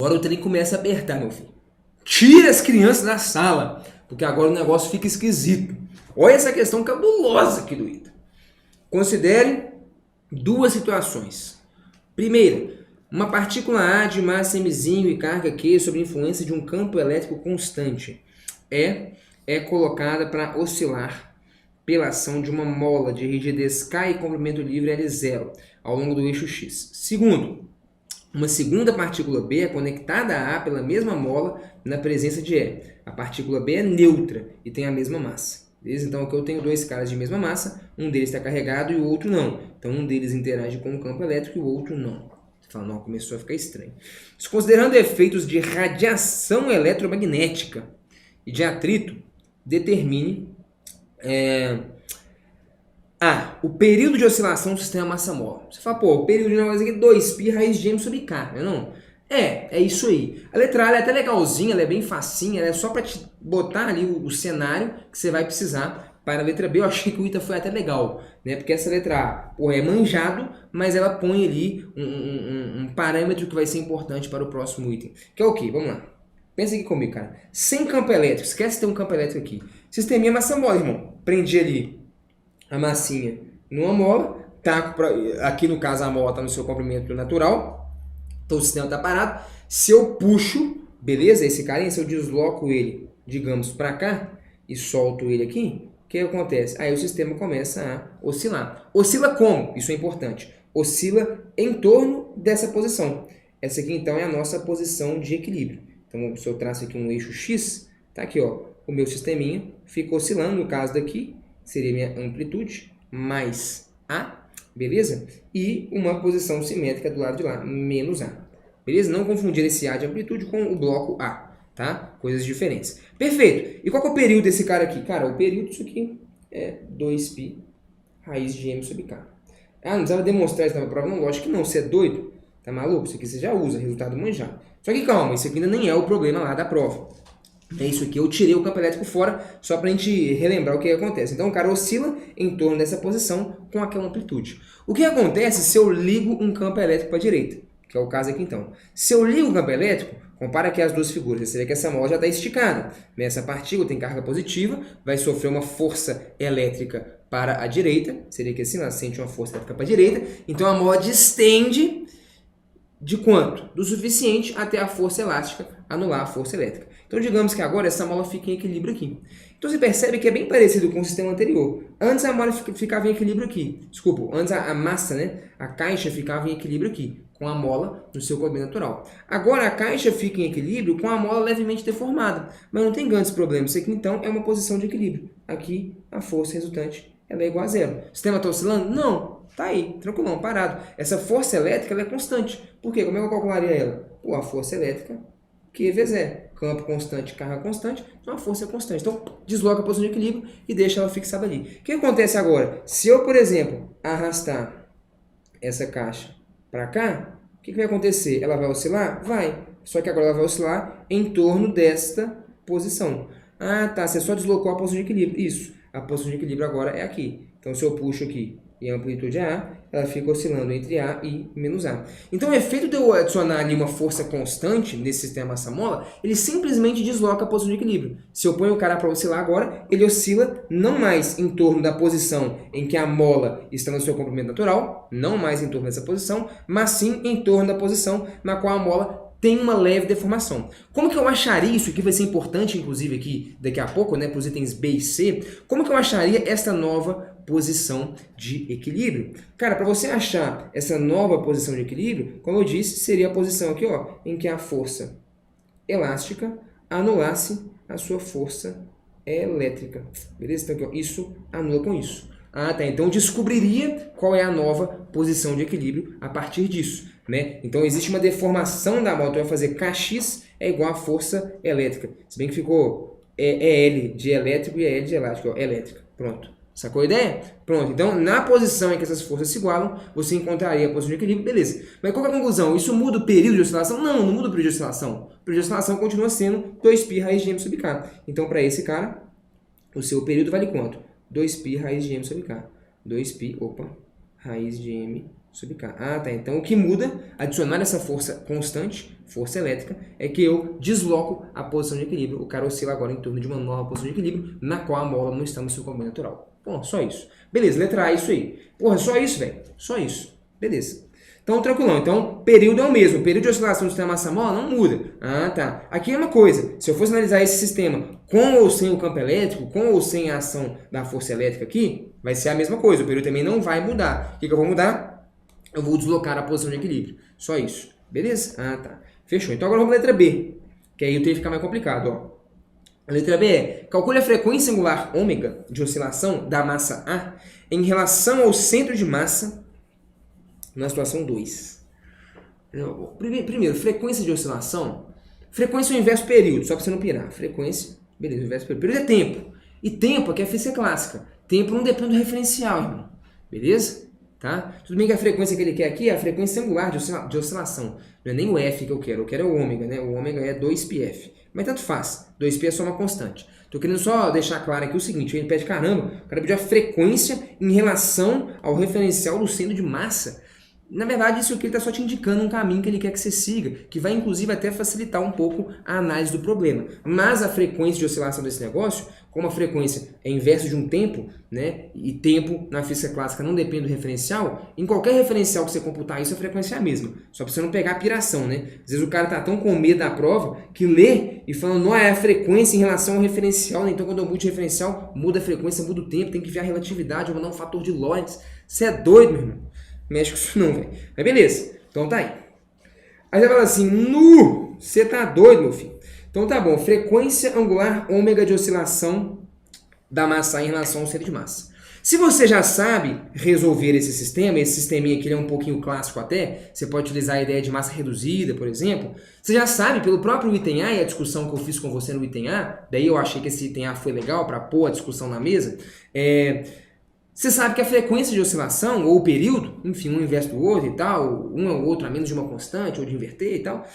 Agora o trem começa a apertar, meu filho. Tira as crianças da sala, porque agora o negócio fica esquisito. Olha essa questão cabulosa aqui do Ita. Considere duas situações. Primeira, uma partícula A de massa mzinho e carga Q sob influência de um campo elétrico constante é colocada para oscilar pela ação de uma mola de rigidez K e comprimento livre L0 ao longo do eixo X. Segundo, uma segunda partícula B é conectada a A pela mesma mola na presença de E. A partícula B é neutra e tem a mesma massa. Beleza? Então aqui eu tenho dois caras de mesma massa, um deles está carregado e o outro não. Então um deles interage com o campo elétrico e o outro não. Você fala, não, começou a ficar estranho. Considerando efeitos de radiação eletromagnética e de atrito, determine o período de oscilação do sistema massa-mola. Você fala, pô, o período de negócio aqui é 2π raiz de m sobre k, não é não? É isso aí. A letra A ela é até legalzinha, ela é bem facinha, ela é só para te botar ali o cenário que você vai precisar para a letra B. Eu achei que o Ita foi até legal, né? Porque essa letra A, pô, é manjado, mas ela põe ali um parâmetro que vai ser importante para o próximo item. Que é o quê? Vamos lá. Pensa aqui comigo, cara. Sem campo elétrico, esquece de ter um campo elétrico aqui. Sisteminha massa-mola, irmão. Prendi ali a massinha numa mola, taco aqui no caso a mola está no seu comprimento natural, então o sistema está parado. Se eu puxo, beleza, esse carinha, se eu desloco ele, digamos, para cá e solto ele aqui, o que acontece? Aí o sistema começa a oscilar. Oscila como? Isso é importante. Oscila em torno dessa posição. Essa aqui então é a nossa posição de equilíbrio. Então se eu traço aqui um eixo X, tá aqui ó, o meu sisteminha fica oscilando, no caso daqui, seria minha amplitude, mais A, beleza? E uma posição simétrica do lado de lá, menos A. Beleza? Não confundir esse A de amplitude com o bloco A, tá? Coisas diferentes. Perfeito. E qual que é o período desse cara aqui? Cara, o período disso aqui é 2π raiz de m sobre k. Ah, não precisava demonstrar isso na prova? Não, lógico que não. Você é doido? Tá maluco? Isso aqui você já usa, resultado manjado. Só que calma, isso aqui ainda nem é o problema lá da prova. É isso aqui, eu tirei o campo elétrico fora só para a gente relembrar o que acontece. Então o cara oscila em torno dessa posição com aquela amplitude. O que acontece se eu ligo um campo elétrico para a direita? Que é o caso aqui então. Se eu ligo o campo elétrico, compara aqui as duas figuras, você vê que essa mola já está esticada. Essa partícula tem carga positiva, vai sofrer uma força elétrica para a direita, seria que assim, ela sente uma força elétrica para a direita, então a mola distende de quanto? Do suficiente até a força elástica anular a força elétrica. Então, digamos que agora essa mola fica em equilíbrio aqui. Então, você percebe que é bem parecido com o sistema anterior. Antes a mola ficava em equilíbrio aqui. Desculpa, antes a massa, né? A caixa ficava em equilíbrio aqui, com a mola no seu comprimento natural. Agora a caixa fica em equilíbrio com a mola levemente deformada. Mas não tem grandes problemas. Isso aqui, então, é uma posição de equilíbrio. Aqui, a força resultante ela é igual a zero. O sistema está oscilando? Não. Tá aí, tranquilão, parado. Essa força elétrica ela é constante. Por quê? Como é que eu calcularia ela? Pô, a força elétrica, Q vezes E. Campo constante, carga constante, então a força é constante. Então, desloca a posição de equilíbrio e deixa ela fixada ali. O que acontece agora? Se eu, por exemplo, arrastar essa caixa para cá, o que vai acontecer? Ela vai oscilar? Vai. Só que agora ela vai oscilar em torno desta posição. Ah, tá. Você só deslocou a posição de equilíbrio. Isso. A posição de equilíbrio agora é aqui. Então, se eu puxo aqui e a amplitude é A, ela fica oscilando entre A e menos A. Então, o efeito de eu adicionar ali uma força constante nesse sistema massa-mola, ele simplesmente desloca a posição de equilíbrio. Se eu ponho o cara para oscilar agora, ele oscila não mais em torno da posição em que a mola está no seu comprimento natural, não mais em torno dessa posição, mas sim em torno da posição na qual a mola tem uma leve deformação. Como que eu acharia isso, que vai ser importante, inclusive, aqui daqui a pouco, né, para os itens B e C, como que eu acharia esta nova posição de equilíbrio? Cara, para você achar essa nova posição de equilíbrio, como eu disse, seria a posição aqui, ó, em que a força elástica anulasse a sua força elétrica. Beleza? Então, aqui, ó, isso anula com isso. Ah, tá. Então, eu descobriria qual é a nova posição de equilíbrio a partir disso, né? Então, existe uma deformação da mola. Então, eu vou fazer Kx é igual a força elétrica. Se bem que ficou L de elétrico e L de elástico. Ó, elétrica. Pronto. Sacou a ideia? Pronto. Então, na posição em que essas forças se igualam, você encontraria a posição de equilíbrio. Beleza. Mas qual é a conclusão? Isso muda o período de oscilação? Não, não muda o período de oscilação. O período de oscilação continua sendo 2π raiz de m sobre k. Então, para esse cara, o seu período vale quanto? 2π raiz de m sobre k. 2π, raiz de m sobre K. Ah, tá. Então o que muda, adicionar essa força constante, força elétrica, é que eu desloco a posição de equilíbrio. O cara oscila agora em torno de uma nova posição de equilíbrio, na qual a mola não está no seu comando natural. Bom, só isso. Beleza, letra A é isso aí. Porra, só isso, velho. Só isso. Beleza. Então, tranquilão. Então, período é o mesmo. O período de oscilação do sistema massa-mola não muda. Ah, tá. Aqui é uma coisa. Se eu fosse analisar esse sistema com ou sem o campo elétrico, com ou sem a ação da força elétrica aqui, vai ser a mesma coisa. O período também não vai mudar. O que eu vou mudar? Eu vou deslocar a posição de equilíbrio. Só isso. Beleza? Ah, tá. Fechou. Então, agora vamos para a letra B. Que aí eu tenho que ficar mais complicado, ó. A letra B é: calcule a frequência angular ômega de oscilação da massa A em relação ao centro de massa na situação 2. Primeiro, frequência de oscilação. Frequência é o inverso período, só para você não pirar. Frequência, beleza, o inverso período. Período é tempo. E tempo aqui é física clássica. Tempo não depende do referencial, irmão. Beleza? Tá? Tudo bem que a frequência que ele quer aqui é a frequência angular de oscilação. Não é nem o F que eu quero é o ômega, né? O ômega é 2πf. Mas tanto faz, 2π é só uma constante. Tô querendo só deixar claro aqui o seguinte: ele pede, caramba, o cara pediu a frequência em relação ao referencial do centro de massa. Na verdade, isso aqui ele está só te indicando um caminho que ele quer que você siga, que vai inclusive até facilitar um pouco a análise do problema. Mas a frequência de oscilação desse negócio, como a frequência é inverso de um tempo, né, e tempo na física clássica não depende do referencial, em qualquer referencial que você computar isso, a frequência é a mesma. Só para você não pegar a piração, né? Às vezes o cara tá tão com medo da prova que lê e fala, não é a frequência em relação ao referencial, né? Então quando eu mudo de referencial, muda a frequência, muda o tempo, tem que ver a relatividade, ou mandar um fator de Lorentz. Você é doido, meu irmão. Mexe com isso não, velho. Mas beleza. Então tá aí. Aí você fala assim, você tá doido, meu filho. Então tá bom. Frequência angular ômega de oscilação da massa A em relação ao centro de massa. Se você já sabe resolver esse sisteminha aqui ele é um pouquinho clássico até, você pode utilizar a ideia de massa reduzida, por exemplo. Você já sabe pelo próprio item A e a discussão que eu fiz com você no item A, daí eu achei que esse item A foi legal para pôr a discussão na mesa, você sabe que a frequência de oscilação, ou o período, enfim, um inverso do outro e tal, um ou outro a menos de uma constante, ou de inverter e tal,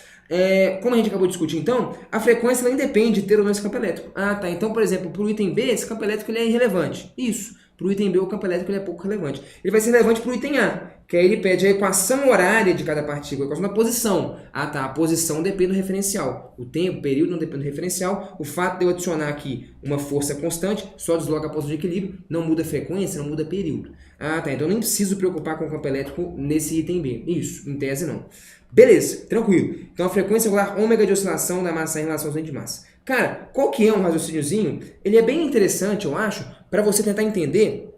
como a gente acabou de discutir então, a frequência ela independe de ter ou não esse campo elétrico. Ah, tá, então, por exemplo, para o item B, esse campo elétrico ele é irrelevante. Isso, para o item B o campo elétrico ele é pouco relevante. Ele vai ser relevante para o item A, que aí ele pede a equação horária de cada partícula, a equação da posição. Ah, tá, a posição depende do referencial. O tempo, o período não depende do referencial. O fato de eu adicionar aqui uma força constante só desloca a posição de equilíbrio, não muda a frequência, não muda período. Ah, tá, então eu nem preciso preocupar com o campo elétrico nesse item B. Isso, em tese não. Beleza, tranquilo. Então a frequência angular ômega de oscilação da massa em relação ao centro de massa. Cara, qual que é um raciocíniozinho? Ele é bem interessante, eu acho, para você tentar entender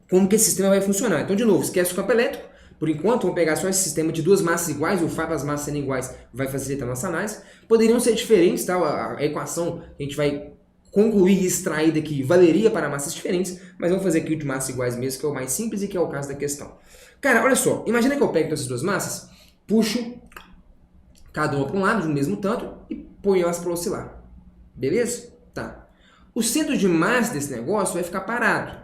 como que esse sistema vai funcionar. Então, de novo, esquece o campo elétrico. Por enquanto, vamos pegar só esse sistema de duas massas iguais, o fato das massas serem iguais vai facilitar a nossa análise. Poderiam ser diferentes, tá? A equação que a gente vai concluir e extrair daqui valeria para massas diferentes, mas vamos fazer aqui o de massas iguais mesmo, que é o mais simples e que é o caso da questão. Cara, olha só, imagina que eu pego essas duas massas, puxo cada uma para um lado, de um mesmo tanto, e ponho elas para oscilar. Beleza? Tá. O centro de massa desse negócio vai ficar parado.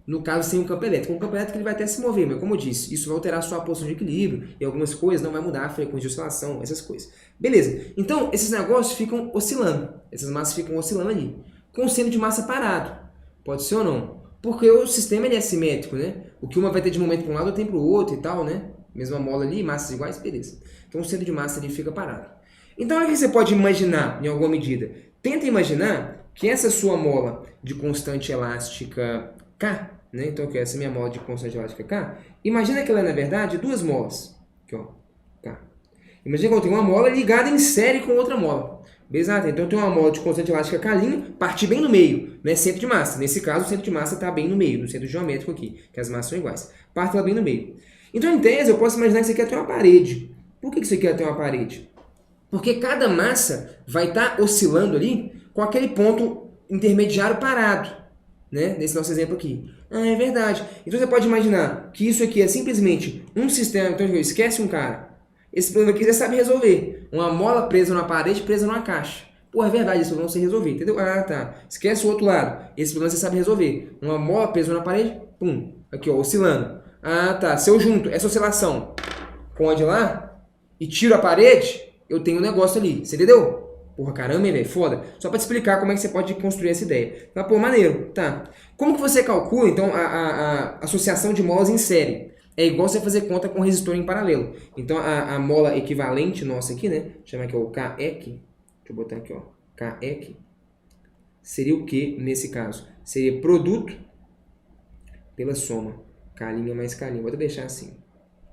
No caso, sem um campo elétrico. Com o campo elétrico ele vai até se mover, mas como eu disse, isso vai alterar a sua posição de equilíbrio e algumas coisas, não vai mudar a frequência de oscilação, essas coisas. Beleza. Então, esses negócios ficam oscilando. Essas massas ficam oscilando ali. Com o centro de massa parado. Pode ser ou não. Porque o sistema ele é simétrico, né? O que uma vai ter de momento para um lado, eu tenho para o outro e tal, né? Mesma mola ali, massas iguais, beleza. Então, o centro de massa ele fica parado. Então, o que você pode imaginar, em alguma medida? Tenta imaginar que essa sua mola de constante elástica K, né? Então, aqui, essa minha mola de constante elástica K, imagina que ela é, na verdade, duas molas. Aqui, ó, K. Imagina que eu tenho uma mola ligada em série com outra mola. Exato, então eu tenho uma mola de constante elástica K', partir bem no meio, né? Centro de massa. Nesse caso, o centro de massa está bem no meio, no centro geométrico aqui, que as massas são iguais. Parte ela bem no meio. Então, em tese, eu posso imaginar que isso aqui é até uma parede. Por que isso aqui é até uma parede? Porque cada massa vai estar oscilando ali com aquele ponto intermediário parado, né? Nesse nosso exemplo aqui. Ah, é verdade. Então você pode imaginar que isso aqui é simplesmente um sistema. Então esquece um cara. Esse problema aqui você sabe resolver. Uma mola presa numa parede, presa numa caixa. Pô, é verdade, esse problema você resolver, entendeu? Ah, tá. Esquece o outro lado. Esse problema você sabe resolver. Uma mola presa numa parede, pum. Aqui, ó, oscilando. Ah, tá. Se eu junto essa oscilação com a de lá e tiro a parede, eu tenho um negócio ali. Você entendeu? Porra, caramba, hein, velho? Foda. Só para te explicar como é que você pode construir essa ideia. Tá, pô, maneiro. Tá. Como que você calcula, então, a associação de molas em série? é igual você fazer conta com resistor em paralelo. Então, a mola equivalente nossa aqui, né? Chama aqui, ó, o KEC. Deixa eu botar aqui, ó. KEC. Seria o que nesse caso? Seria produto pela soma. K' mais K'. Vou deixar assim.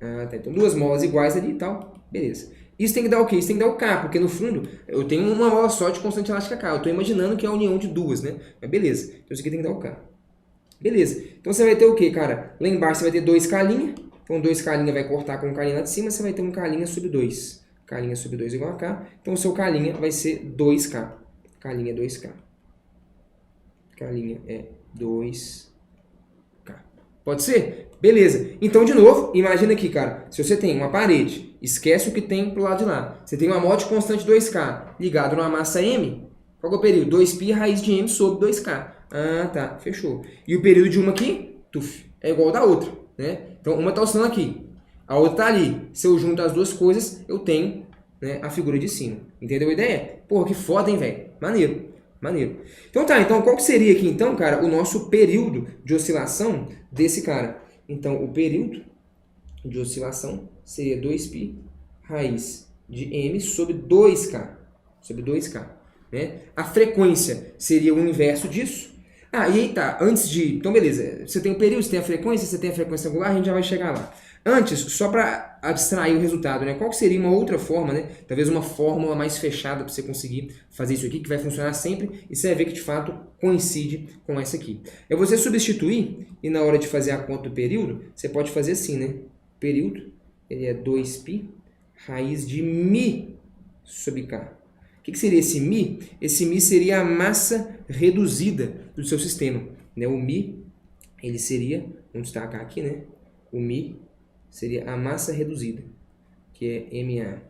Ah, tá. Então, duas molas iguais ali e tal. Beleza. Isso tem que dar o quê? Isso tem que dar o K, porque no fundo eu tenho uma mola só de constante elástica K. Eu estou imaginando que é a união de duas, né? Mas beleza. Então, isso aqui tem que dar o K. Beleza. Então, você vai ter o quê, cara? Lá embaixo você vai ter 2K'. Então, 2K' vai cortar com o K' lá de cima. Você vai ter um K' sobre 2. K' sobre 2 igual a K. Então, o seu K' vai ser 2K. K' é 2K. K' é 2K. Pode ser? Beleza. Então, de novo, imagina aqui, cara. Se você tem uma parede, esquece o que tem pro lado de lá. Você tem uma mola de constante 2K ligado numa massa M. Qual é o período? 2π raiz de M sobre 2K. Ah, tá. Fechou. E o período de uma aqui, tuf, é igual ao da outra, né? Então, uma está oscilando aqui. A outra está ali. Se eu junto as duas coisas, eu tenho, né, a figura de cima. Entendeu a ideia? Porra, que foda, hein, velho? Maneiro. Maneiro. Então tá, então qual que seria aqui então, cara, o nosso período de oscilação desse cara? Então, o período de oscilação seria 2π raiz de M sobre 2K. Sobre 2K, né? A frequência seria o inverso disso. Ah, e aí tá, antes de... Então, beleza, você tem o período, você tem a frequência, você tem a frequência angular, a gente já vai chegar lá. Antes, só para abstrair o resultado, né? Qual que seria uma outra forma, né? Talvez uma fórmula mais fechada para você conseguir fazer isso aqui, que vai funcionar sempre, e você vai ver que de fato coincide com essa aqui. É você substituir, e na hora de fazer a conta do período, você pode fazer assim, né? Período, ele é 2π raiz de μ sobre K. O que seria esse μ? Esse μ seria a massa reduzida do seu sistema, né? O μ, ele seria, vamos destacar aqui, né? O μ seria a massa reduzida, que é MA,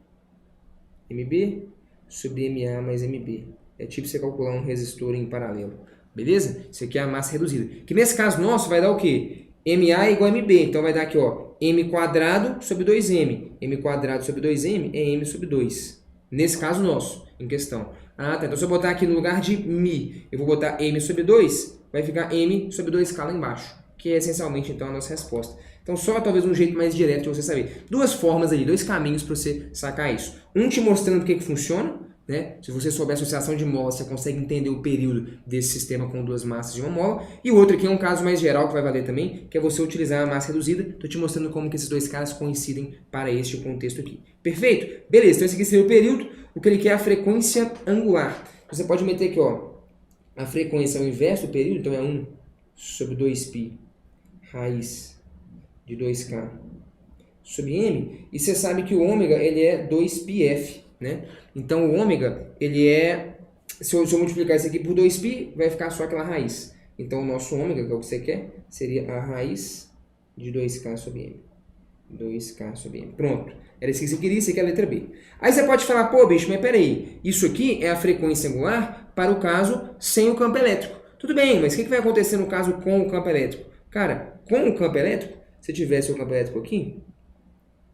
MB sobre MA mais MB. É tipo você calcular um resistor em paralelo, beleza? Isso aqui é a massa reduzida. Que nesse caso nosso vai dar o quê? MA é igual a MB, então vai dar aqui, ó, M quadrado sobre 2M. M quadrado sobre 2M é M sobre 2. Nesse caso nosso, em questão. Ah, tá. Então se eu botar aqui no lugar de μ, eu vou botar M sobre 2, vai ficar M sobre 2K lá embaixo, que é essencialmente então a nossa resposta. Então, só talvez um jeito mais direto de você saber. Duas formas aí, dois caminhos para você sacar isso. Um te mostrando o que funciona, né? Se você souber a associação de molas, você consegue entender o período desse sistema com duas massas de uma mola. E o outro aqui é um caso mais geral que vai valer também, que é você utilizar a massa reduzida. Estou te mostrando como que esses dois caras coincidem para este contexto aqui. Perfeito? Beleza, então esse aqui seria o período. O que ele quer é a frequência angular. Você pode meter aqui, ó, a frequência ao inverso do período, então é 1 sobre 2π raiz de 2K sobre M, e você sabe que o ômega ele é 2πf, né? Então o ômega ele é, se eu multiplicar isso aqui por 2π, vai ficar só aquela raiz. Então o nosso ômega, que é o que você quer, seria a raiz de 2K sobre M. 2K sobre M. Pronto. Era isso que você queria, isso aqui é a letra B. Aí você pode falar, pô, bicho, mas peraí, isso aqui é a frequência angular para o caso sem o campo elétrico. Tudo bem, mas o que vai acontecer no caso com o campo elétrico? Cara, com o campo elétrico, se tivesse o campo elétrico aqui,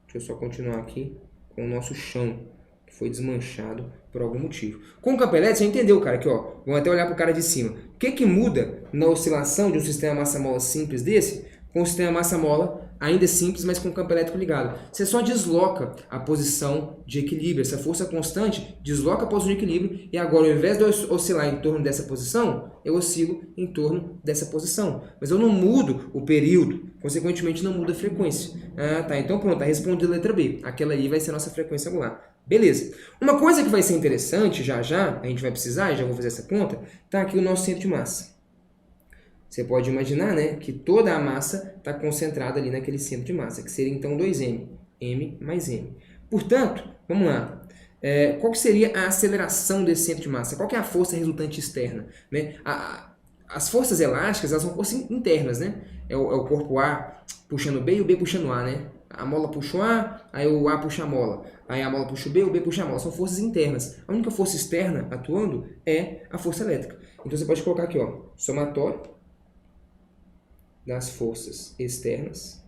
deixa eu só continuar aqui com o nosso chão, que foi desmanchado por algum motivo. Com o campo elétrico, você entendeu, cara, aqui, ó, vamos até olhar para o cara de cima. O que muda na oscilação de um sistema massa-mola simples desse com um sistema massa-mola ainda simples, mas com o campo elétrico ligado? Você só desloca a posição de equilíbrio. Essa força constante desloca a posição de equilíbrio e agora, ao invés de eu oscilar em torno dessa posição, eu oscilo em torno dessa posição. Mas eu não mudo o período, consequentemente não muda a frequência. Ah, tá. Então pronto, tá respondendo a letra B. Aquela ali vai ser a nossa frequência angular. Beleza. Uma coisa que vai ser interessante, já a gente vai precisar, e já vou fazer essa conta, tá aqui o nosso centro de massa. Você pode imaginar, né, que toda a massa está concentrada ali naquele centro de massa, que seria então 2m, m mais m. Portanto, vamos lá. Qual que seria a aceleração desse centro de massa? Qual que é a força resultante externa? Né? As forças elásticas, elas são forças internas, né? É o corpo A puxando B e o B puxando A, né? A mola puxa o A, aí o A puxa a mola. Aí a mola puxa o B puxa a mola. São forças internas. A única força externa atuando é a força elétrica. Então você pode colocar aqui, ó, somatório das forças externas,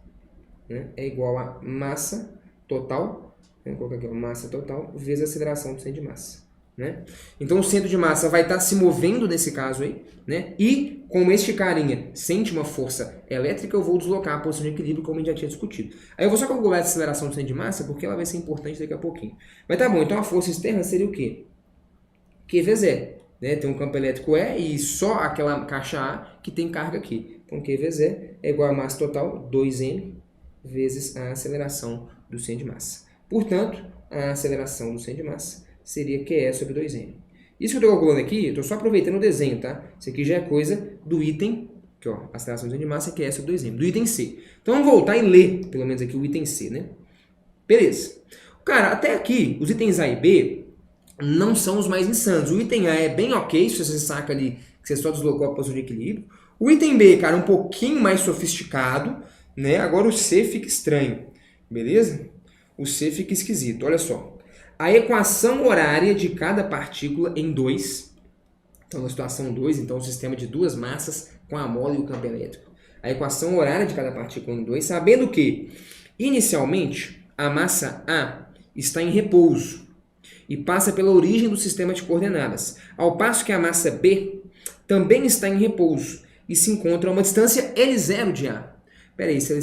né, é igual a massa total, vou colocar aqui, ó, massa total, vezes a aceleração do centro de massa. né? Então o centro de massa vai estar se movendo nesse caso aí, né? E como este carinha sente uma força elétrica, eu vou deslocar a posição de equilíbrio, como a gente já tinha discutido. Aí eu vou só calcular a aceleração do centro de massa, porque ela vai ser importante daqui a pouquinho. Mas tá bom, então a força externa seria o quê? QVZ, né? Tem um campo elétrico E e só aquela caixa A que tem carga aqui. Então QVZ é igual a massa total 2m vezes a aceleração do centro de massa. Portanto, a aceleração do centro de massa seria QE sobre 2m. Isso que eu estou calculando aqui, eu estou só aproveitando o desenho, tá? Isso aqui já é coisa do item, que ó, a aceleração do centro de massa é QE sobre 2m, do item C. Então vamos voltar e ler, pelo menos aqui, o item C, né? Beleza. Cara, até aqui, os itens A e B não são os mais insanos. O item A é bem ok, se você saca ali que você só deslocou a posição de equilíbrio. O item B, cara, é um pouquinho mais sofisticado, né? Agora o C fica estranho, beleza? O C fica esquisito, olha só. A equação horária de cada partícula em 2, então na situação 2, então o sistema de duas massas com a mola e o campo elétrico. A equação horária de cada partícula em 2, sabendo que, inicialmente, a massa A está em repouso e passa pela origem do sistema de coordenadas, ao passo que a massa B também está em repouso e se encontra a uma distância L0 de A. Peraí, se ela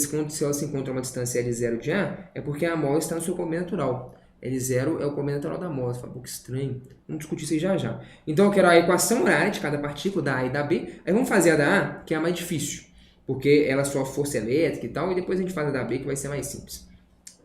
se encontra a uma distância L0 de A, é porque a mola está no seu comprimento natural. L0 é o comprimento natural da mola. Você fala, um pouco estranho. Vamos discutir isso aí já já. Então eu quero a equação horária de cada partícula, da A e da B. Aí vamos fazer a da A, que é a mais difícil, porque ela sofre força elétrica e tal, e depois a gente faz a da B, que vai ser mais simples.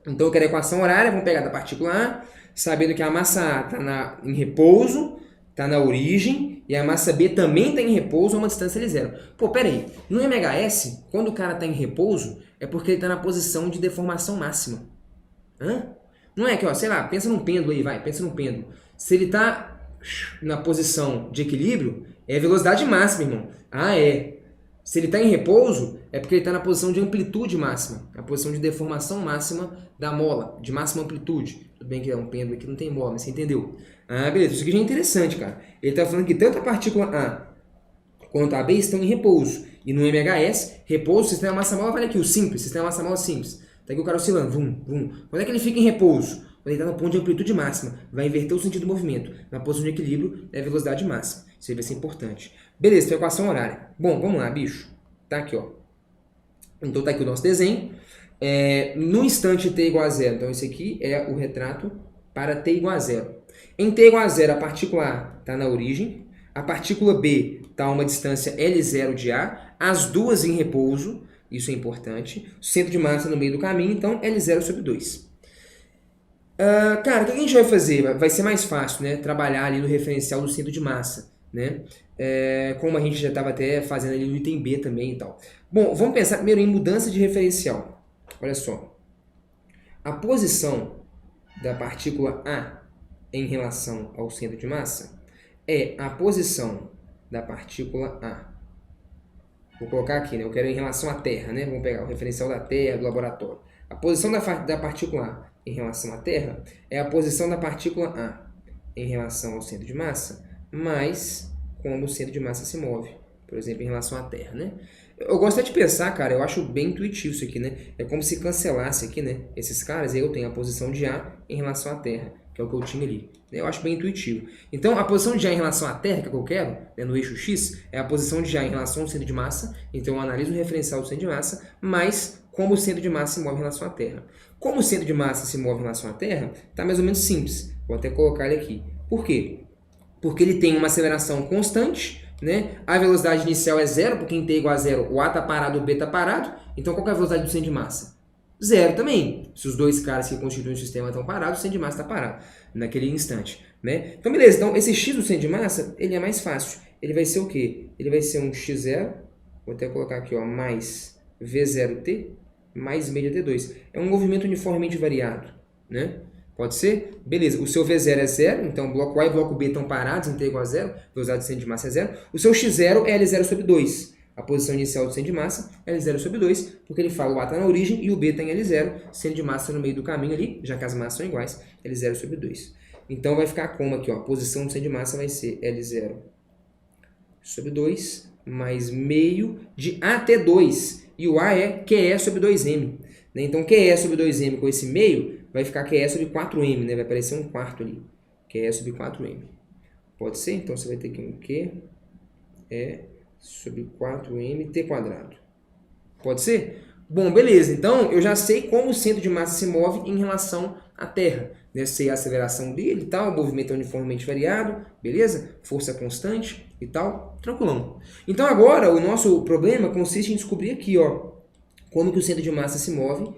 Então eu quero a equação horária, vamos pegar da partícula A, sabendo que a massa A está em repouso, está na origem, e a massa B também está em repouso a uma distância L0. Pô, pera aí, no MHS, quando o cara está em repouso, é porque ele está na posição de deformação máxima. Hã? Não é que, ó, sei lá, pensa num pêndulo aí, vai, pensa num pêndulo. Se ele está na posição de equilíbrio, é velocidade máxima, irmão. Ah, é. Se ele está em repouso, é porque ele está na posição de amplitude máxima, a posição de deformação máxima da mola, de máxima amplitude. Tudo bem que é um pêndulo aqui, não tem mola, mas você entendeu. Ah, beleza. Isso aqui já é interessante, cara. Ele está falando que tanto a partícula A quanto a B estão em repouso. E no MHS, repouso, sistema massa-mola, olha aqui, o simples, sistema massa-mola simples. Tá aqui o cara oscilando, vum, vum. Quando é que ele fica em repouso? Quando ele está no ponto de amplitude máxima. Vai inverter o sentido do movimento. Na posição de equilíbrio, é a velocidade máxima. Isso aí vai ser importante. Beleza, foi a equação horária. Bom, vamos lá, bicho. Tá aqui, ó. Então tá aqui o nosso desenho. No instante t igual a zero, então esse aqui é o retrato para t igual a zero. Em t igual a zero, a partícula A está na origem, a partícula B está a uma distância L0 de A, as duas em repouso, isso é importante, centro de massa no meio do caminho, então L0 sobre 2. Cara, o que a gente vai fazer? Vai ser mais fácil, né? Trabalhar ali no referencial do centro de massa, né? Como a gente já estava até fazendo ali no item B também e tal. Bom, vamos pensar primeiro em mudança de referencial. Olha só. A posição da partícula A em relação ao centro de massa é a posição da partícula A. Vou colocar aqui, né? Eu quero em relação à Terra, né? Vamos pegar o referencial da Terra, do laboratório. A posição da partícula A em relação à Terra é a posição da partícula A em relação ao centro de massa, mais como o centro de massa se move, por exemplo, em relação à Terra, né? Eu gosto de pensar, cara, eu acho bem intuitivo isso aqui, né? É como se cancelasse aqui, né? Esses caras, e eu tenho a posição de A em relação à Terra, que é o que eu tinha ali. Eu acho bem intuitivo. Então, a posição de A em relação à Terra, que é o que eu quero, né, no eixo X, é a posição de A em relação ao centro de massa. Então, eu analiso o referencial do centro de massa, mais como o centro de massa se move em relação à Terra. Como o centro de massa se move em relação à Terra, tá mais ou menos simples. Vou até colocar ele aqui. Por quê? Porque ele tem uma aceleração constante, né? A velocidade inicial é zero, porque em t igual a zero, o A está parado, o B está parado. Então, qual que é a velocidade do centro de massa? Zero também. Se os dois caras que constituem o sistema estão parados, o centro de massa está parado naquele instante, né? Então, beleza. Então, esse x do centro de massa, ele é mais fácil. Ele vai ser o quê? Ele vai ser um x0, vou até colocar aqui, ó, mais v0t, mais média t2. É um movimento uniformemente variado, né? Pode ser? Beleza. O seu V0 é zero, então o bloco A e o bloco B estão parados em t igual a zero, velocidade do centro de massa é zero. O seu x0 é L0 sobre 2. A posição inicial do centro de massa é L0 sobre 2, porque ele fala o A está na origem e o B está em L0, centro de massa no meio do caminho ali, já que as massas são iguais, L0 sobre 2. Então vai ficar como aqui, ó, a posição do centro de massa vai ser L0 sobre 2, mais meio de AT2, e o A é QE sobre 2M. Né? Então QE sobre 2M com esse meio vai ficar QE sobre 4M, né? Vai aparecer um quarto ali. QE sobre 4M. Pode ser? Então você vai ter aqui um Q é sobre 4mt². Pode ser? Bom, beleza. Então, eu já sei como o centro de massa se move em relação à Terra. Né? Sei a aceleração dele e tal, o movimento é uniformemente variado, beleza? Força constante e tal, tranquilão. Então, agora, o nosso problema consiste em descobrir aqui, ó, como que o centro de massa se move,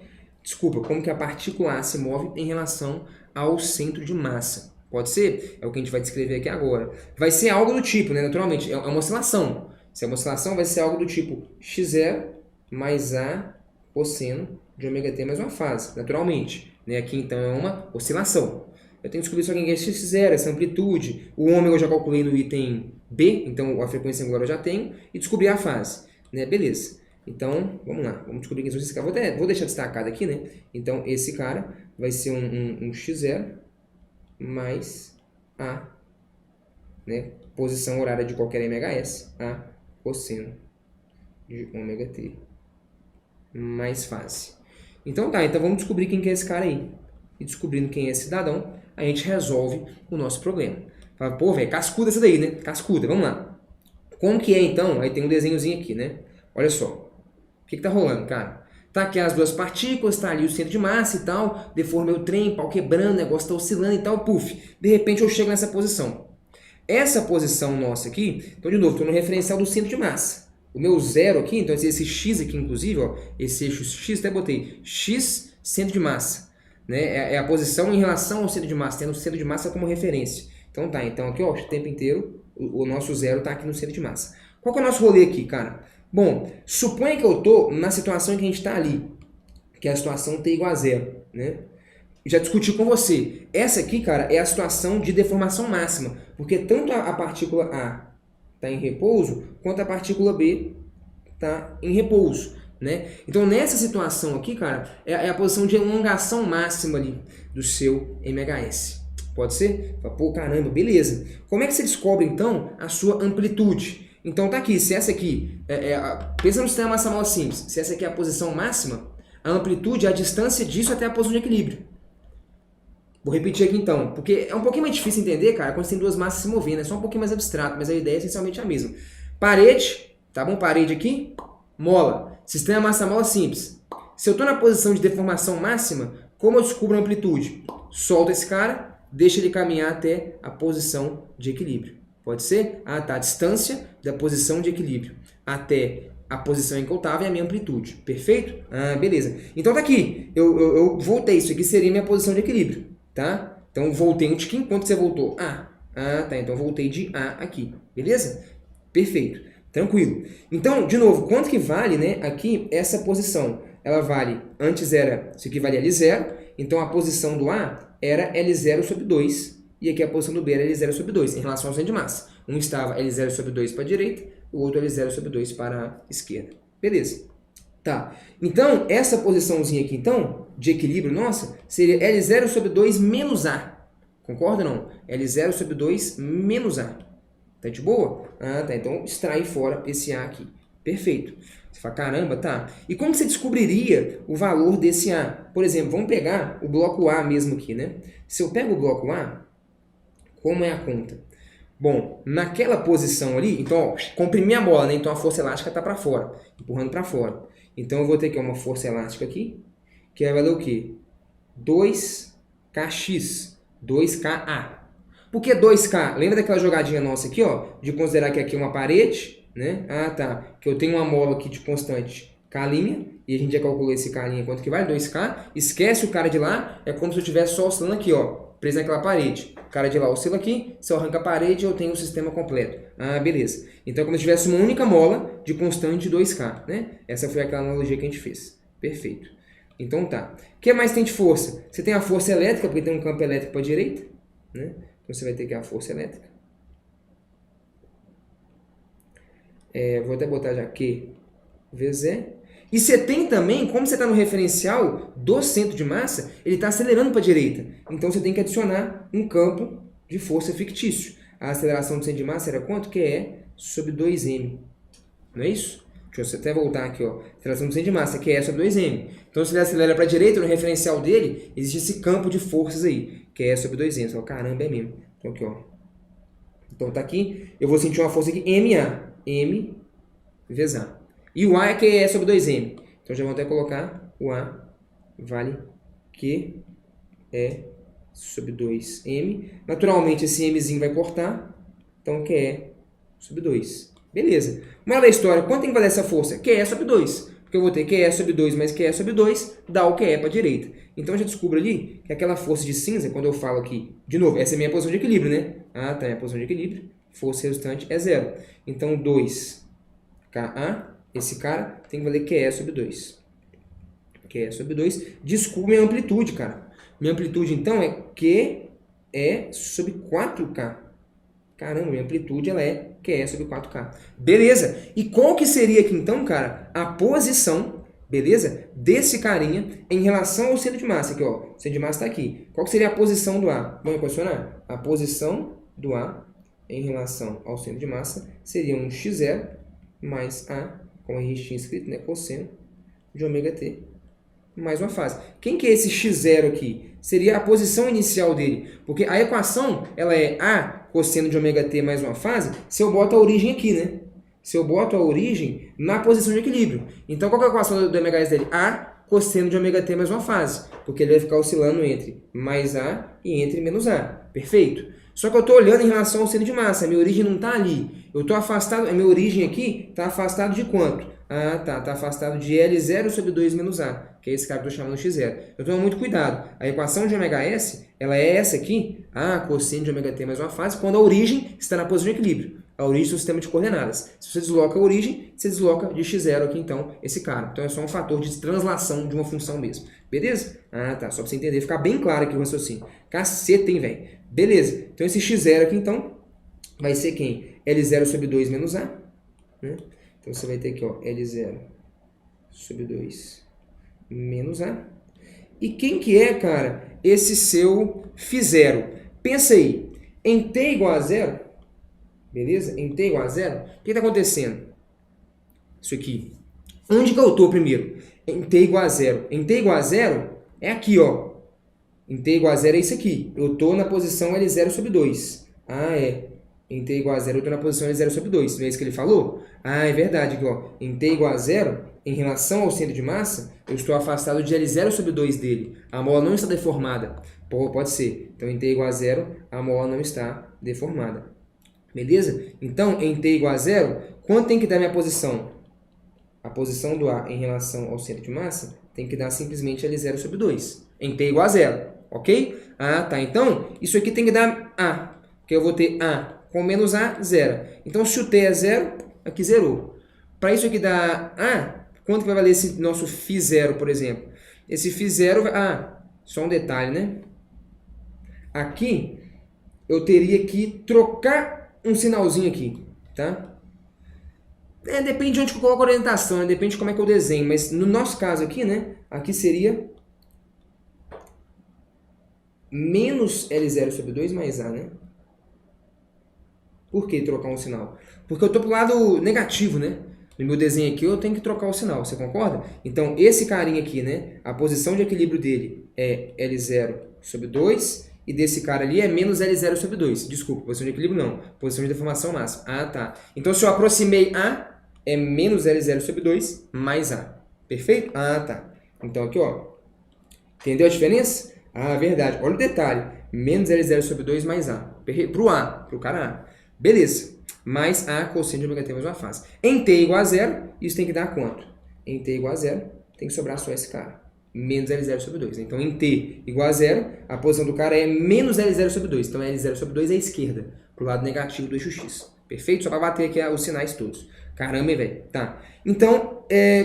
como que a partícula A se move em relação ao centro de massa. Pode ser? É o que a gente vai descrever aqui agora. Vai ser algo do tipo, né? Naturalmente, é uma oscilação. Se é uma oscilação, vai ser algo do tipo x0 mais A cosseno de ômega-t mais uma fase, naturalmente. Né? Aqui, então, é uma oscilação. Eu tenho que descobrir só quem é x0, essa amplitude. O ômega eu já calculei no item B, então a frequência angular eu já tenho. E descobrir a fase. Né? Beleza. Então, vamos lá. Vamos descobrir quem são esses caras. Vou deixar destacado aqui, né? Então, esse cara vai ser um x0 mais A, né? Posição horária de qualquer MHS, A cosseno de ômega-t mais fase. Então tá, então vamos descobrir quem que é esse cara aí. E descobrindo quem é esse cidadão, a gente resolve o nosso problema. Fala, pô, velho, cascuda essa daí, né? Cascuda, vamos lá. Como que é então? Aí tem um desenhozinho aqui, né? Olha só. O que tá rolando, cara? Tá aqui as duas partículas, tá ali o centro de massa e tal, deformei o trem, pau quebrando, o negócio tá oscilando e tal, puf. De repente eu chego nessa posição. Essa posição nossa aqui, então de novo, estou no referencial do centro de massa. O meu zero aqui, então esse x aqui inclusive, ó, esse eixo x, até botei x centro de massa. Né? É a posição em relação ao centro de massa, tendo o centro de massa como referência. Então tá, então aqui ó, o tempo inteiro o nosso zero está aqui no centro de massa. Qual que é o nosso rolê aqui, cara? Bom, suponha que eu estou na situação em que a gente está ali, que é a situação t igual a zero, né? Já discuti com você. Essa aqui, cara, é a situação de deformação máxima, porque tanto a partícula A está em repouso, quanto a partícula B está em repouso, né? Então, nessa situação aqui, cara, é a posição de elongação máxima ali do seu MHS. Pode ser? Pô, caramba, beleza. Como é que você descobre, então, a sua amplitude? Então, tá aqui, se essa aqui, pensa no sistema maximal simples, se essa aqui é a posição máxima, a amplitude é a distância disso até a posição de equilíbrio. Vou repetir aqui então, porque é um pouquinho mais difícil entender, cara, quando você tem duas massas se movendo, é só um pouquinho mais abstrato, mas a ideia é essencialmente a mesma. Parede, tá bom? Parede aqui, mola. Sistema massa-mola simples. Se eu estou na posição de deformação máxima, como eu descubro a amplitude? Solto esse cara, deixa ele caminhar até a posição de equilíbrio. Pode ser? Ah, tá. A distância da posição de equilíbrio até a posição em que eu estava é a minha amplitude. Perfeito? Ah, beleza. Então tá aqui. Eu voltei. Isso aqui seria minha posição de equilíbrio. Tá? Então voltei um tiquinho. Quanto você voltou? A. Ah, tá. Então voltei de A aqui. Beleza? Perfeito. Tranquilo. Então, de novo, quanto que vale, né, aqui essa posição? Ela vale, antes era, isso aqui valia L0, então a posição do A era L0 sobre 2, e aqui a posição do B era L0 sobre 2, em relação ao centro de massa. Um estava L0 sobre 2 para a direita, o outro L0 sobre 2 para a esquerda. Beleza. Tá. Então, essa posiçãozinha aqui, então, de equilíbrio nossa, seria L0 sobre 2 menos A. Concorda ou não? L0 sobre 2 menos A. Tá de boa? Ah, tá. Então, extrai fora esse A aqui. Perfeito. Você fala, caramba, tá. E como você descobriria o valor desse A? Por exemplo, vamos pegar o bloco A mesmo aqui, né? Se eu pego o bloco A, como é a conta? Bom, naquela posição ali, então, ó, comprimi a bola, né? Então, a força elástica está para fora, empurrando para fora. Então, eu vou ter aqui uma força elástica aqui, que vai valer o quê? 2kx, 2ka. Por que 2K? Lembra daquela jogadinha nossa aqui, ó? De considerar que aqui é uma parede, né? Ah, tá. Que eu tenho uma mola aqui de constante K', e a gente já calculou esse K' quanto que vale? 2K. Esquece o cara de lá, é como se eu estivesse só oscilando aqui, ó. Preso naquela parede. O cara de lá oscila aqui, se eu arranco a parede, eu tenho o sistema completo. Ah, beleza. Então é como se tivesse uma única mola de constante de 2K, né? Essa foi aquela analogia que a gente fez. Perfeito. Então tá. O que mais tem de força? Você tem a força elétrica, porque tem um campo elétrico para a direita, né? Então, você vai ter que a força elétrica. Vou até botar já Q vezes E. E você tem também, como você está no referencial do centro de massa, ele está acelerando para a direita. Então, você tem que adicionar um campo de força fictício. A aceleração do centro de massa era quanto? Que é sobre 2m. Não é isso? Deixa eu até voltar aqui, ó. Aceleração do centro de massa, que é sobre 2m. Então, se ele acelera para a direita, no referencial dele, existe esse campo de forças aí, que é sobre 2m. Então, caramba, é mesmo. Então, aqui, ó. Então tá aqui, eu vou sentir uma força aqui, MA. M vezes A. E o A é QE sobre 2M. Então já vou até colocar o A vale QE sobre 2M. Naturalmente esse Mzinho vai cortar. Então QE sobre 2. Beleza. Moral da história, quanto tem que valer essa força? QE sobre 2. Porque eu vou ter QE sobre 2 mais QE sobre 2, dá o QE para a direita. Então eu já descubro ali que aquela força de cinza, quando eu falo aqui, de novo, essa é a minha posição de equilíbrio, né? Ah, tá, é a posição de equilíbrio. Força resultante é 0. Então 2KA, esse cara, tem que valer QE sobre 2. QE sobre 2. Descubra minha amplitude, cara. Minha amplitude, então, é QE sobre 4K. Caramba, minha amplitude ela é QE sobre 4K. Beleza. E qual que seria aqui, então, cara, a posição, beleza, desse carinha em relação ao centro de massa? Aqui, ó, o centro de massa está aqui. Qual que seria a posição do A? Vamos equacionar? A posição do A em relação ao centro de massa seria um x0 mais A, como a gente tinha escrito, né, cosseno de ômega t mais uma fase. Quem que é esse x0 aqui? Seria a posição inicial dele, porque a equação ela é A cosseno de ômega t mais uma fase, se eu boto a origem aqui, né? Se eu boto a origem na posição de equilíbrio. Então, qual que é a equação do ômega s dele? A cosseno de ômega t mais uma fase, porque ele vai ficar oscilando entre mais A e entre menos A. Perfeito? Só que eu estou olhando em relação ao centro de massa, a minha origem não está ali. Eu estou afastado, a minha origem aqui está afastado de quanto? Ah, tá, está afastado de L0 sobre 2 menos A, que é esse cara que eu estou chamando de x0. Eu tomo muito cuidado. A equação de ômega s, ela é essa aqui, A cosseno de ômega t mais uma fase, quando a origem está na posição de equilíbrio. A origem do sistema de coordenadas. Se você desloca a origem, você desloca de x0 aqui, então, esse cara. Então, é só um fator de translação de uma função mesmo. Beleza? Ah, tá. Só para você entender, ficar bem claro aqui o raciocínio. Caceta, hein, velho? Beleza. Então, esse x0 aqui, então, vai ser quem? L0 sobre 2 menos A. Né? Então, você vai ter aqui, ó, L0 sobre 2 menos A. E quem que é, cara, esse seu φ0? Pensa aí. Em t igual a 0, beleza? Em t igual a 0, o que está acontecendo? Isso aqui. Onde que eu estou primeiro? Em t igual a 0. Em t igual a 0 é aqui, ó. Em t igual a 0 é isso aqui. Eu estou na posição L0 sobre 2. Ah, é. Em t igual a 0 eu estou na posição L0 sobre 2. Não é isso que ele falou? Ah, é verdade. Aqui, ó. Em t igual a 0, em relação ao centro de massa, eu estou afastado de L0 sobre 2 dele. A mola não está deformada. Pode ser. Então, em t igual a 0, a mola não está deformada. Beleza? Então, em t igual a 0, quanto tem que dar minha posição? A posição do A em relação ao centro de massa tem que dar simplesmente L0 sobre 2. Em t igual a 0. Ok? Ah, tá. Então, isso aqui tem que dar A. Porque eu vou ter A com menos A, 0. Então, se o t é 0, aqui zerou. Para isso aqui dar A, quanto que vai valer esse nosso φ0, por exemplo? Esse φ0 vai... Ah, só um detalhe, né? Aqui, eu teria que trocar um sinalzinho aqui, tá? Depende de onde eu coloco a orientação, né? Depende de como é que eu desenho. Mas no nosso caso aqui, né? Aqui seria menos L0 sobre 2 mais A, né? Por que trocar um sinal? Porque eu estou para o lado negativo, né? No meu desenho aqui eu tenho que trocar o sinal, você concorda? Então, esse carinha aqui, né? A posição de equilíbrio dele é L0 sobre 2 e desse cara ali é menos L0 sobre 2. Desculpa, posição de equilíbrio não. Posição de deformação máxima. Ah, tá. Então, se eu aproximei A, é menos L0 sobre 2 mais A. Perfeito? Ah, tá. Então, aqui, ó. Entendeu a diferença? Ah, verdade. Olha o detalhe. Menos L0 sobre 2 mais A. Para o A, para o cara A. Beleza. Mais A cosseno de ômega t mais uma fase. Em t igual a 0, isso tem que dar quanto? Em t igual a 0, tem que sobrar só esse cara. Menos L0 sobre 2. Então, em t igual a 0, a posição do cara é menos L0 sobre 2. Então, L0 sobre 2 é a esquerda, para o lado negativo do eixo X. Perfeito? Só para bater aqui os sinais todos. Caramba, velho. Tá. Então,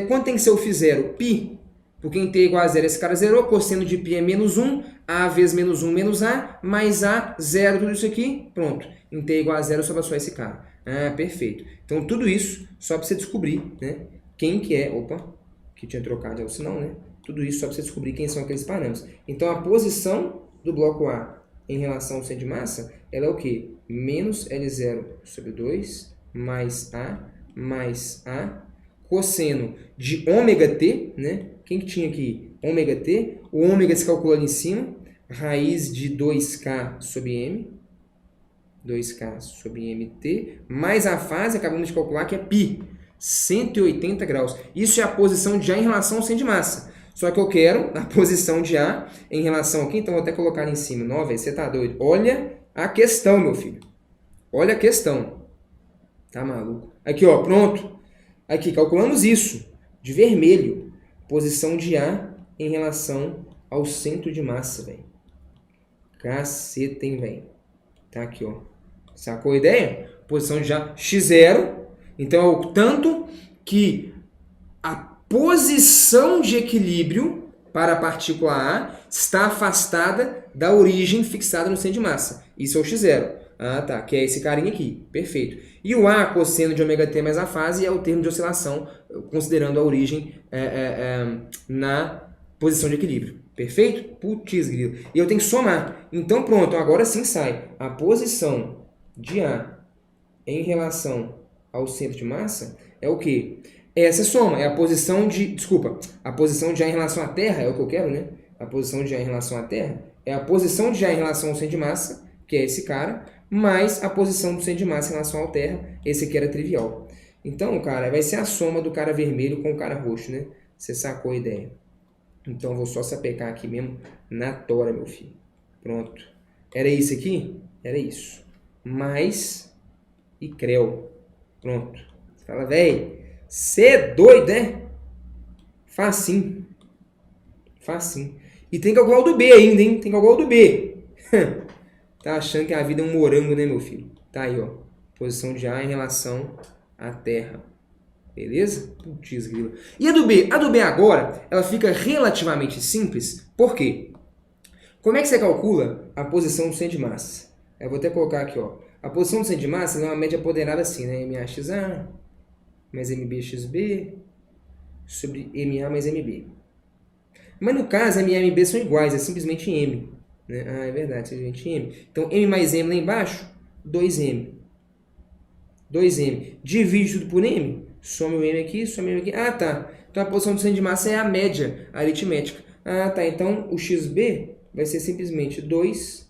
quanto tem que ser o φ0? Π. Porque em t igual a 0, esse cara zerou. Cosseno de π é menos 1. A vezes menos 1 menos A. Mais A, 0, tudo isso aqui. Pronto. Em t igual a 0, sobra só esse cara. Ah, perfeito. Então, tudo isso só para você descobrir, né? Quem que é... Opa, que tinha trocado o sinal, né? Tudo isso só para você descobrir quem são aqueles parâmetros. Então, a posição do bloco A em relação ao centro de massa, ela é o quê? Menos L0 sobre 2 mais A cosseno de ômega t, né? Quem que tinha aqui? Ômega t. O ômega se calcula ali em cima. Raiz de 2K sobre M. 2K sobre MT, mais a fase, acabamos de calcular que é π, 180 graus. Isso é a posição de A em relação ao centro de massa. Só que eu quero a posição de A em relação aqui, então vou até colocar ali em cima. Não, velho, você tá doido. Olha a questão, meu filho. Olha a questão. Tá maluco? Aqui, ó, pronto. Aqui, calculamos isso. De vermelho. Posição de A em relação ao centro de massa, velho. Caceta, hein, velho. Tá aqui, ó. Sacou a ideia? Posição de A, x0. Então, é o tanto que a posição de equilíbrio para a partícula A está afastada da origem fixada no centro de massa. Isso é o x0. Ah, tá. Que é esse carinha aqui. Perfeito. E o A, cosseno de ômega-t mais a fase, é o termo de oscilação, considerando a origem na posição de equilíbrio. Perfeito? Putz, grilo. E eu tenho que somar. Então, pronto. Agora sim sai. A posição de A em relação ao centro de massa é o quê? Essa soma é a posição de... Desculpa. A posição de A em relação à Terra é o que eu quero, né? A posição de A em relação à Terra é a posição de A em relação ao centro de massa, que é esse cara, mais a posição do centro de massa em relação à Terra. Esse aqui era trivial. Então, cara, vai ser a soma do cara vermelho com o cara roxo, né? Você sacou a ideia. Então, eu vou só sapecar aqui mesmo na tora, meu filho. Pronto. Era isso aqui? Era isso. Mais e creu. Pronto. Você fala, velho, você é doido, né? Facinho. Facinho. E tem que calcular o do B ainda, hein? Tem que calcular o do B. Tá achando que a vida é um morango, né, meu filho? Tá aí, ó. Posição de A em relação à Terra. Beleza? Putz, grila. E a do B? A do B agora, ela fica relativamente simples. Por quê? Como é que você calcula a posição do centro de massa? Eu vou até colocar aqui, ó. A posição do centro de massa é uma média ponderada assim, né? MAXA mais MBXB sobre MA mais MB. Mas no caso, MA e MB são iguais, é simplesmente M. Né? Ah, é verdade, simplesmente M. Então, M mais M lá embaixo, 2M. 2M. Divide tudo por M. Some o M aqui, some o M aqui. Ah, tá. Então, a posição do centro de massa é a média aritmética. Ah, tá. Então, o XB vai ser simplesmente 2x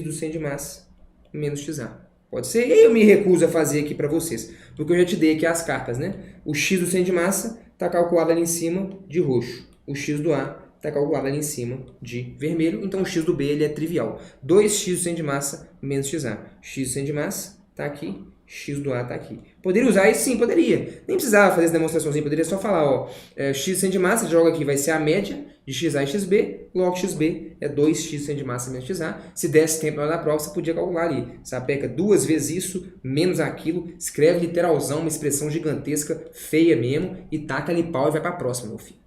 do centro de massa menos XA. Pode ser? E aí eu me recuso a fazer aqui para vocês. Porque eu já te dei aqui as cartas, né? O X do centro de massa está calculado ali em cima de roxo. O X do A está calculado ali em cima de vermelho. Então, o X do B ele é trivial. 2x do centro de massa menos XA. X do centro de massa está aqui. X do A está aqui. Poderia usar isso? Sim, poderia. Nem precisava fazer essa demonstraçãozinha. Poderia só falar, ó, X do centro de massa, joga aqui, vai ser a média de XA e XB. Logo, XB é 2x do centro de massa menos XA. Se desse tempo na hora da prova, você podia calcular ali. Sapeca 2 vezes isso, menos aquilo. Escreve literalzão, uma expressão gigantesca, feia mesmo. E taca ali pau e vai para a próxima, meu filho.